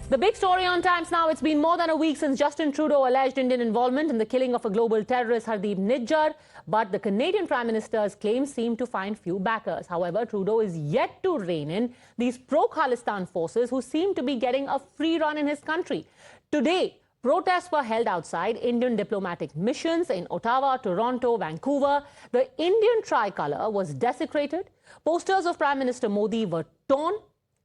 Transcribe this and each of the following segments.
The big story on Times Now, it's been more than a week since Justin Trudeau alleged Indian involvement in the killing of a global terrorist, Hardeep Nijjar, but the Canadian Prime Minister's claims seem to find few backers. However, Trudeau is yet to rein in these pro-Khalistan forces who seem to be getting a free run in his country. Today, protests were held outside Indian diplomatic missions in Ottawa, Toronto, Vancouver. The Indian tricolour was desecrated. Posters of Prime Minister Modi were torn,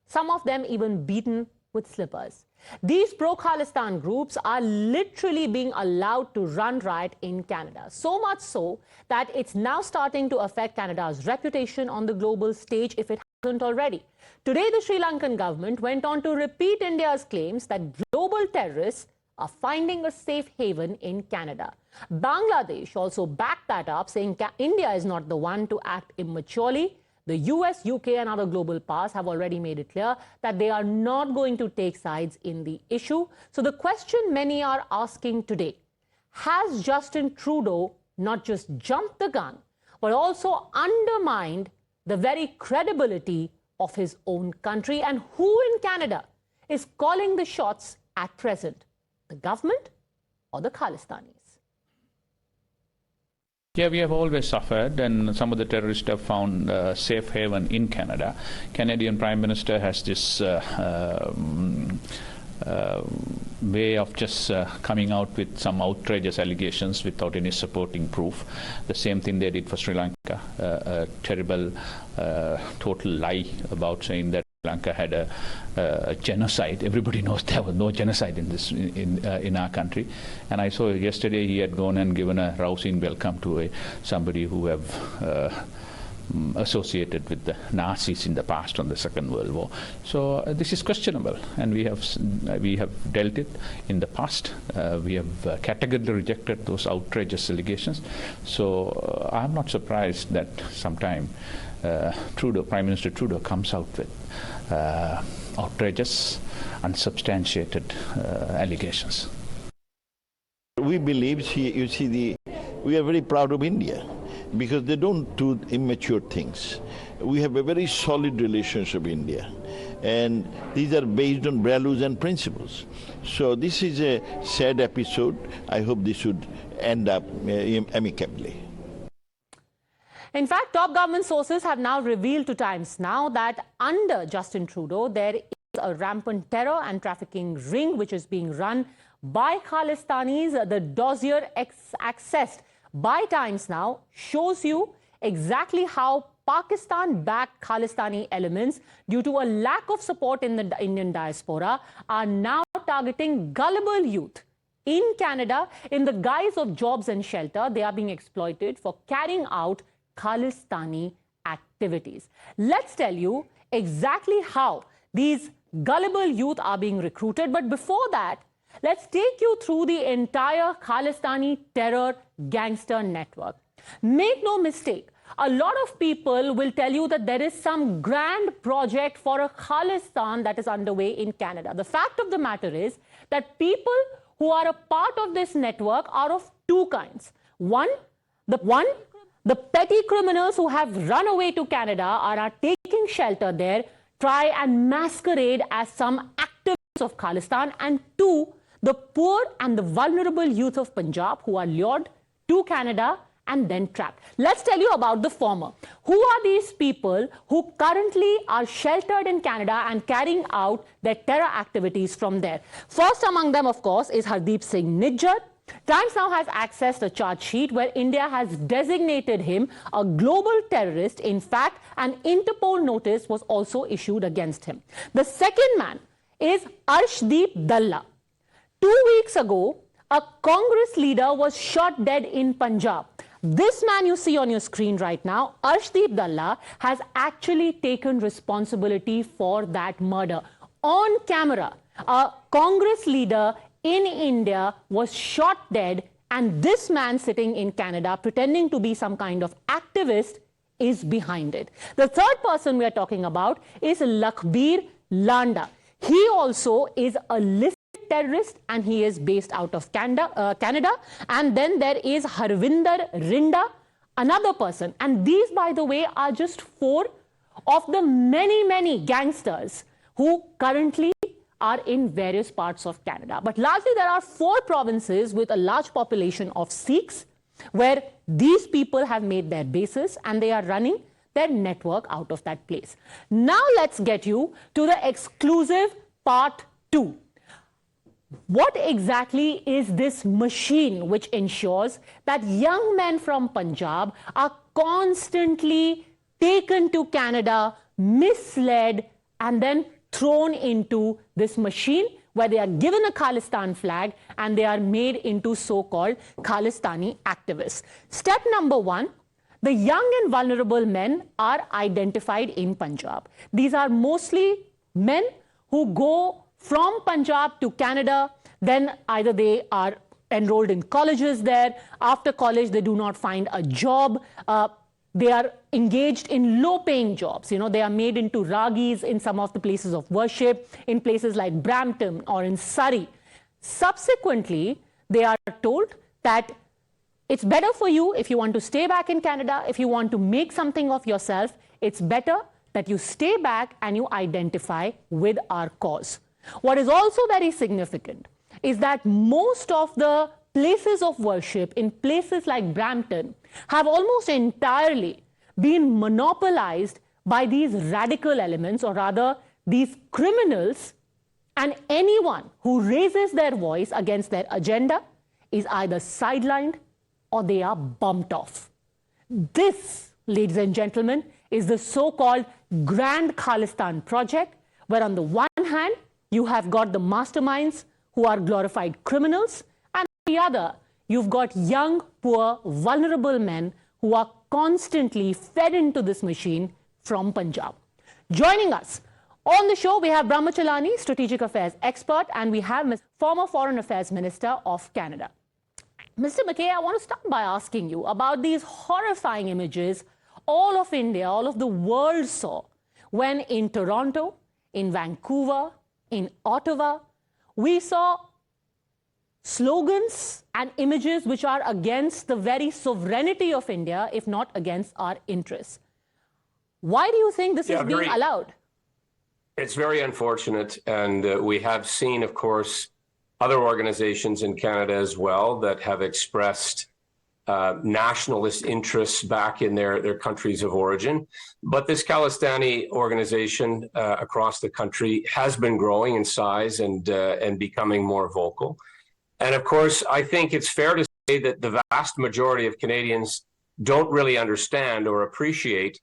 some of them even beaten with slippers. These pro-Khalistan groups are literally being allowed to run riot in Canada. So much so that it's now starting to affect Canada's reputation on the global stage if it hasn't already. Today, the Sri Lankan government went on to repeat India's claims that global terrorists are finding a safe haven in Canada. Bangladesh also backed that up, saying India is not the one to act immaturely. The US, UK and other global powers have already made it clear that they are not going to take sides in the issue. So the question many are asking today, has Justin Trudeau not just jumped the gun, but also undermined the very credibility of his own country? And who in Canada is calling the shots at present? The government or the Khalistanis? Yeah, we have always suffered, and some of the terrorists have found safe haven in Canada. Canadian Prime Minister has this way of just coming out with some outrageous allegations without any supporting proof. The same thing they did for Sri Lanka, a terrible, total lie about saying that Sri Lanka had a genocide. Everybody knows there was no genocide in our country. And I saw yesterday he had gone and given a rousing welcome to somebody who have associated with the Nazis in the past on the Second World War. So this is questionable, and we have dealt it in the past. We have categorically rejected those outrageous allegations. So I'm not surprised that sometime Prime Minister Trudeau comes out with outrageous, unsubstantiated allegations. We believe, we are very proud of India because they don't do immature things. We have a very solid relationship with India, and these are based on values and principles. So this is a sad episode. I hope this should end up amicably. In fact, top government sources have now revealed to Times Now that under Justin Trudeau, there is a rampant terror and trafficking ring which is being run by Khalistanis. The dossier accessed by Times Now shows you exactly how Pakistan-backed Khalistani elements, due to a lack of support in the Indian diaspora, are now targeting gullible youth in Canada in the guise of jobs and shelter. They are being exploited for carrying out Khalistani activities. Let's tell you exactly how these gullible youth are being recruited. But before that, let's take you through the entire Khalistani terror-gangster network. Make no mistake, a lot of people will tell you that there is some grand project for a Khalistan that is underway in Canada. The fact of the matter is that people who are a part of this network are of two kinds. One, the petty criminals who have run away to Canada are taking shelter there, try and masquerade as some activists of Khalistan. And two, the poor and the vulnerable youth of Punjab who are lured to Canada and then trapped. Let's tell you about the former. Who are these people who currently are sheltered in Canada and carrying out their terror activities from there? First among them, of course, is Hardeep Singh Nijjar. Times Now has accessed a charge sheet where India has designated him a global terrorist. In fact, an Interpol notice was also issued against him. The second man is Arshdeep Dalla. 2 weeks ago, a Congress leader was shot dead in Punjab. This man you see on your screen right now, Arshdeep Dalla, has actually taken responsibility for that murder. On camera, a Congress leader in India was shot dead, and this man sitting in Canada pretending to be some kind of activist is behind it. The third person we are talking about is Lakhbir Landa. He also is a listed terrorist and he is based out of Canada. And then there is Harvinder Rinda, another person. And these, by the way, are just 4 of the many, many gangsters who currently are in various parts of Canada. But largely there are 4 provinces with a large population of Sikhs where these people have made their bases and they are running their network out of that place. Now let's get you to the exclusive part 2. What exactly is this machine which ensures that young men from Punjab are constantly taken to Canada, misled, and then thrown into this machine where they are given a Khalistan flag and they are made into so-called Khalistani activists? Step number 1, the young and vulnerable men are identified in Punjab. These are mostly men who go from Punjab to Canada, then either they are enrolled in colleges there, after college they do not find a job, they are engaged in low-paying jobs. They are made into ragis in some of the places of worship, in places like Brampton or in Surrey. Subsequently, they are told that it's better for you if you want to stay back in Canada, if you want to make something of yourself, it's better that you stay back and you identify with our cause. What is also very significant is that most of the places of worship in places like Brampton have almost entirely been monopolized by these radical elements, or rather these criminals, and anyone who raises their voice against their agenda is either sidelined or they are bumped off. This, ladies and gentlemen, is the so-called Grand Khalistan project, where on the one hand, you have got the masterminds who are glorified criminals, and on the other, you've got young, poor, vulnerable men who are constantly fed into this machine from Punjab. Joining us on the show, we have Brahma Chellaney, strategic affairs expert, and we have former Foreign Affairs Minister of Canada. Mr. MacKay, I want to start by asking you about these horrifying images all of India, all of the world saw when in Toronto, in Vancouver, in Ottawa, we saw slogans and images which are against the very sovereignty of India, if not against our interests. Why do you think this is being allowed? It's very unfortunate, and we have seen, of course, other organizations in Canada as well that have expressed nationalist interests back in their countries of origin. But this Khalistani organization across the country has been growing in size and becoming more vocal. And of course, I think it's fair to say that the vast majority of Canadians don't really understand or appreciate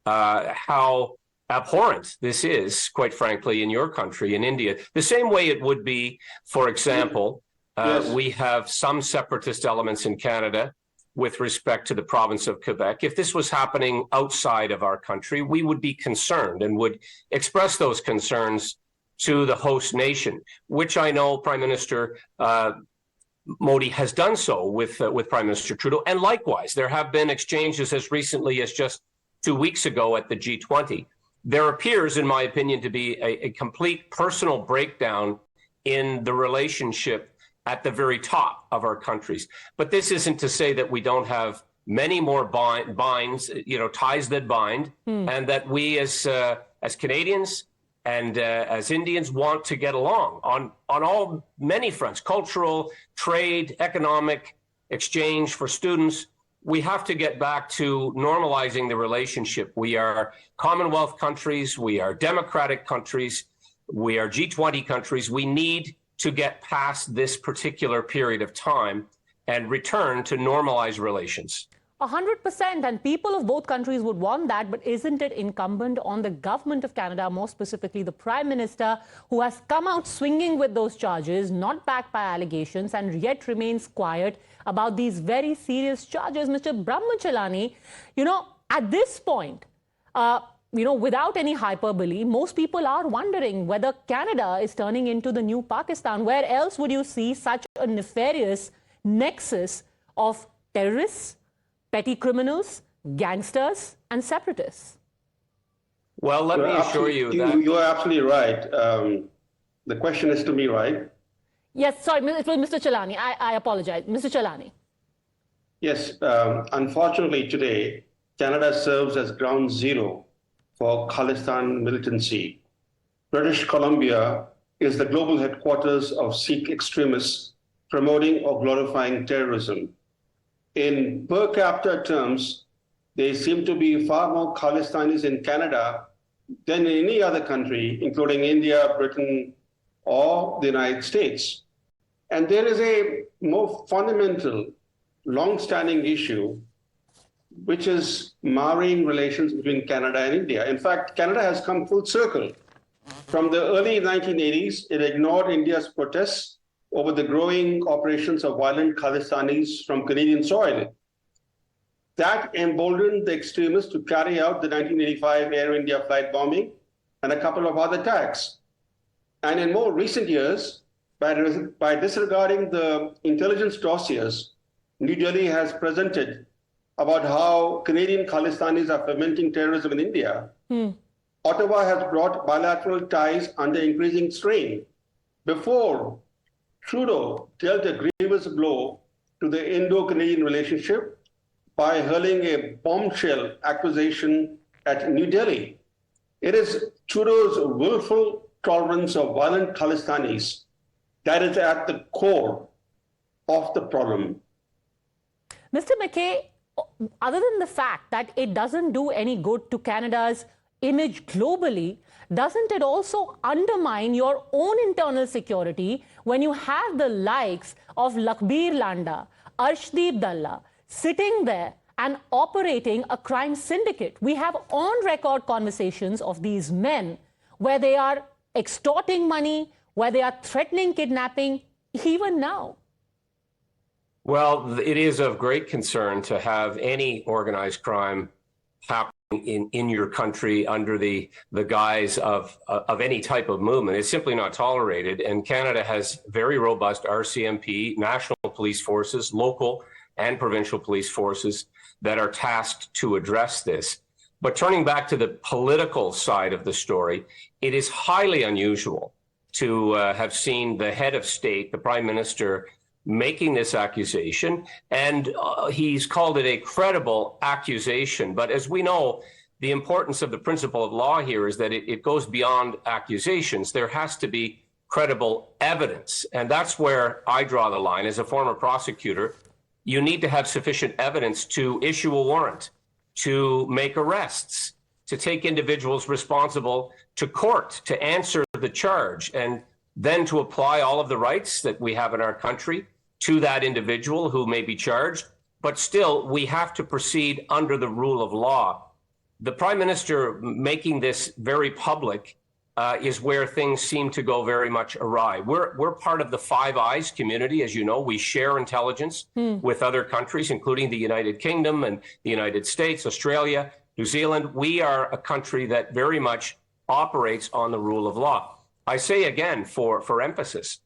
how abhorrent this is, quite frankly, in your country, in India. The same way it would be, for example, we have some separatist elements in Canada with respect to the province of Quebec. If this was happening outside of our country, we would be concerned and would express those concerns to the host nation, which I know Prime Minister Modi has done so with Prime Minister Trudeau. And likewise, there have been exchanges as recently as just 2 weeks ago at the G20. There appears, in my opinion, to be a complete personal breakdown in the relationship at the very top of our countries. But this isn't to say that we don't have many more ties that bind, and that we as Canadians and as Indians want to get along on many fronts: cultural, trade, economic, exchange for students. We have to get back to normalizing the relationship. We are Commonwealth countries, we are democratic countries, we are G20 countries. We need to get past this particular period of time and return to normalized relations. 100%, and people of both countries would want that, but isn't it incumbent on the government of Canada, more specifically the Prime Minister, who has come out swinging with those charges, not backed by allegations, and yet remains quiet about these very serious charges? Mr. Brahma Chellaney, at this point, without any hyperbole, most people are wondering whether Canada is turning into the new Pakistan. Where else would you see such a nefarious nexus of terrorists, petty criminals, gangsters, and separatists? Well, let me assure you that... You are absolutely right. The question is to me, right? Yes, sorry, it was Mr. Chellaney. I apologize. Mr. Chellaney. Yes, unfortunately today, Canada serves as ground zero for Khalistan militancy. British Columbia is the global headquarters of Sikh extremists promoting or glorifying terrorism. In per capita terms, there seem to be far more Khalistanis in Canada than in any other country, including India, Britain, or the United States. And there is a more fundamental, long-standing issue, which is marring relations between Canada and India. In fact, Canada has come full circle. From the early 1980s, it ignored India's protests over the growing operations of violent Khalistanis from Canadian soil. That emboldened the extremists to carry out the 1985 Air India flight bombing and a couple of other attacks. And in more recent years, by disregarding the intelligence dossiers New Delhi has presented about how Canadian Khalistanis are fomenting terrorism in India, Ottawa has brought bilateral ties under increasing strain. Before, Trudeau dealt a grievous blow to the Indo-Canadian relationship by hurling a bombshell accusation at New Delhi. It is Trudeau's willful tolerance of violent Khalistanis that is at the core of the problem. Mr. MacKay, other than the fact that it doesn't do any good to Canada's image globally, doesn't it also undermine your own internal security when you have the likes of Lakhbir Landa, Arshdeep Dalla sitting there and operating a crime syndicate? We have on-record conversations of these men where they are extorting money, where they are threatening kidnapping, even now. Well, it is of great concern to have any organized crime happening in your country under the guise of any type of movement. It's simply not tolerated. And Canada has very robust RCMP, national police forces, local and provincial police forces that are tasked to address this. But turning back to the political side of the story, it is highly unusual to have seen the head of state, the Prime Minister, making this accusation, and he's called it a credible accusation. But as we know, the importance of the principle of law here is that it goes beyond accusations. There has to be credible evidence, and that's where I draw the line. As a former prosecutor, you need to have sufficient evidence to issue a warrant, to make arrests, to take individuals responsible to court, to answer the charge, and then to apply all of the rights that we have in our country to that individual who may be charged. But still, we have to proceed under the rule of law. The Prime Minister making this very public is where things seem to go very much awry. We're part of the Five Eyes community, as you know. We share intelligence with other countries, including the United Kingdom and the United States, Australia, New Zealand. We are a country that very much operates on the rule of law. I say again, for emphasis,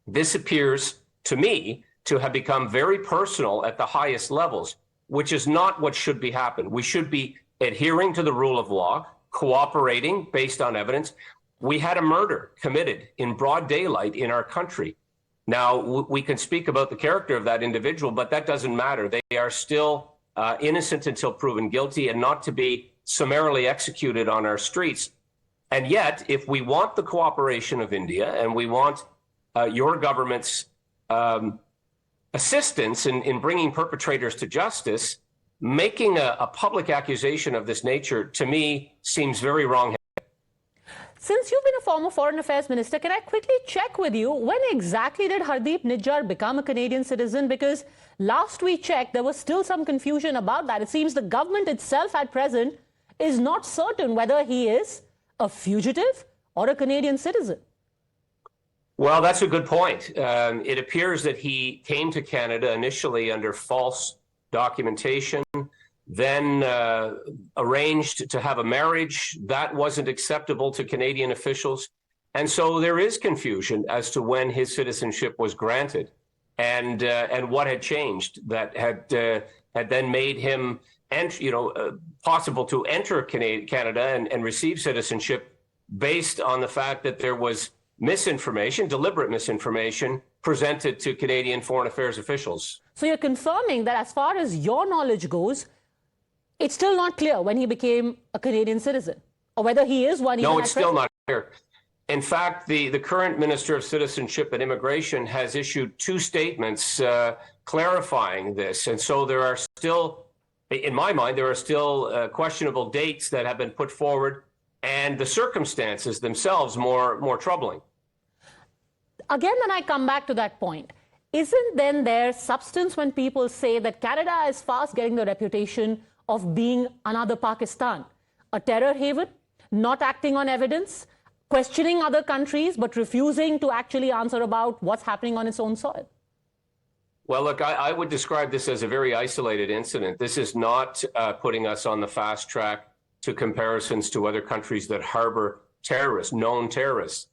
this appears to me to have become very personal at the highest levels, which is not what should be happening. We should be adhering to the rule of law, cooperating based on evidence. We had a murder committed in broad daylight in our country. Now, we can speak about the character of that individual, but that doesn't matter. They are still innocent until proven guilty and not to be summarily executed on our streets. And yet, if we want the cooperation of India and we want your government's assistance in bringing perpetrators to justice, making a public accusation of this nature, to me, seems very wrong. Since you've been a former Foreign Affairs Minister, can I quickly check with you, when exactly did Hardeep Nijjar become a Canadian citizen? Because last we checked, there was still some confusion about that. It seems the government itself at present is not certain whether he is a fugitive or a Canadian citizen. Well, that's a good point. It appears that he came to Canada initially under false documentation, then arranged to have a marriage. That wasn't acceptable to Canadian officials. And so there is confusion as to when his citizenship was granted and what had changed that had then made him possible to enter Canada and receive citizenship based on the fact that there was misinformation, deliberate misinformation, presented to Canadian foreign affairs officials. So you're confirming that as far as your knowledge goes, it's still not clear when he became a Canadian citizen, or whether he is one. No, it's still not clear. In fact, the current Minister of Citizenship and Immigration has issued 2 statements clarifying this. And so there are still, in my mind, there are still questionable dates that have been put forward, and the circumstances themselves more troubling. Again, then I come back to that point. Isn't then there substance when people say that Canada is fast getting the reputation of being another Pakistan, a terror haven, not acting on evidence, questioning other countries, but refusing to actually answer about what's happening on its own soil? Well, look, I would describe this as a very isolated incident. This is not putting us on the fast track to comparisons to other countries that harbor terrorists, known terrorists.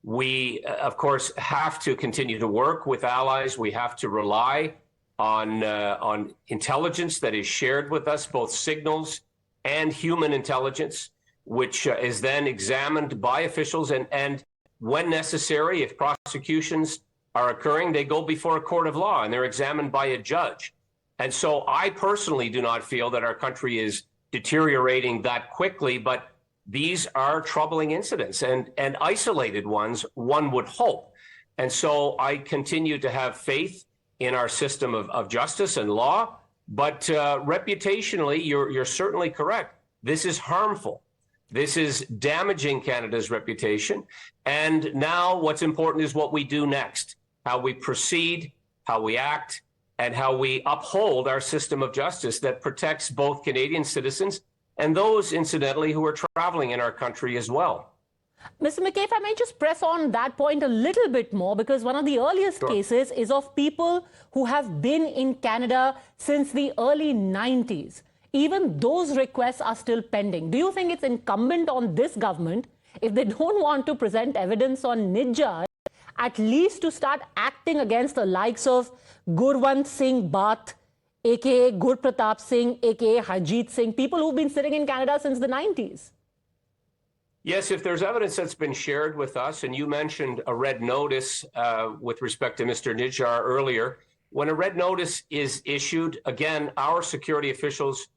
We, of course, have to continue to work with allies. We have to rely on intelligence that is shared with us, both signals and human intelligence, which is then examined by officials. And when necessary, if prosecutions are occurring, they go before a court of law and they're examined by a judge. And so I personally do not feel that our country is deteriorating that quickly, but these are troubling incidents and isolated ones, one would hope. And so I continue to have faith in our system of justice and law, but reputationally, you're certainly correct. This is harmful. This is damaging Canada's reputation. And now what's important is what we do next, how we proceed, how we act, and how we uphold our system of justice that protects both Canadian citizens and those, incidentally, who are traveling in our country as well. Mr. MacKay, if I may just press on that point a little bit more, because one of the earliest cases is of people who have been in Canada since the early 90s. Even those requests are still pending. Do you think it's incumbent on this government, if they don't want to present evidence on Nijjar, at least to start acting against the likes of Gurwant Singh Bath, aka Gur Pratap Singh, aka Harjeet Singh, people who've been sitting in Canada since the 90s? Yes, if there's evidence that's been shared with us, and you mentioned a red notice with respect to Mr. Nijjar earlier, when a red notice is issued, again, our security officials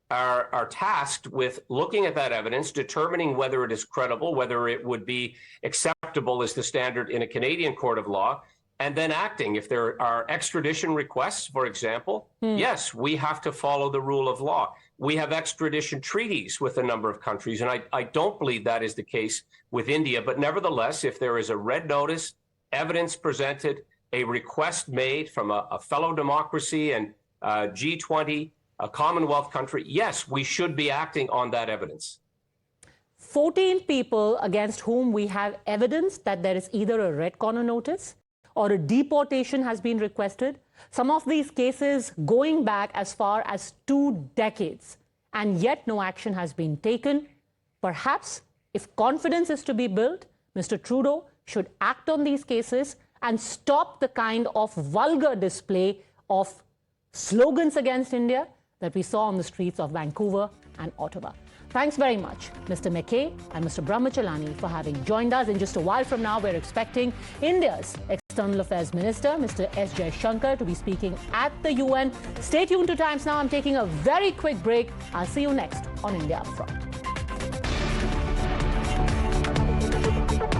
are tasked with looking at that evidence, determining whether it is credible, whether it would be acceptable as the standard in a Canadian court of law, and then acting. If there are extradition requests, for example, yes, we have to follow the rule of law. We have extradition treaties with a number of countries, and I don't believe that is the case with India. But nevertheless, if there is a red notice, evidence presented, a request made from a fellow democracy and G20, a Commonwealth country, yes, we should be acting on that evidence. 14 people against whom we have evidence that there is either a red corner notice or a deportation has been requested. Some of these cases going back as far as 2 decades, and yet no action has been taken. Perhaps, if confidence is to be built, Mr. Trudeau should act on these cases and stop the kind of vulgar display of slogans against India that we saw on the streets of Vancouver and Ottawa. Thanks very much, Mr. MacKay and Mr. Brahma Chellaney, for having joined us. In just a while from now, we're expecting India's External Affairs Minister, Mr. S. Jaishankar, to be speaking at the UN. Stay tuned to Times Now. I'm taking a very quick break. I'll see you next on India Upfront.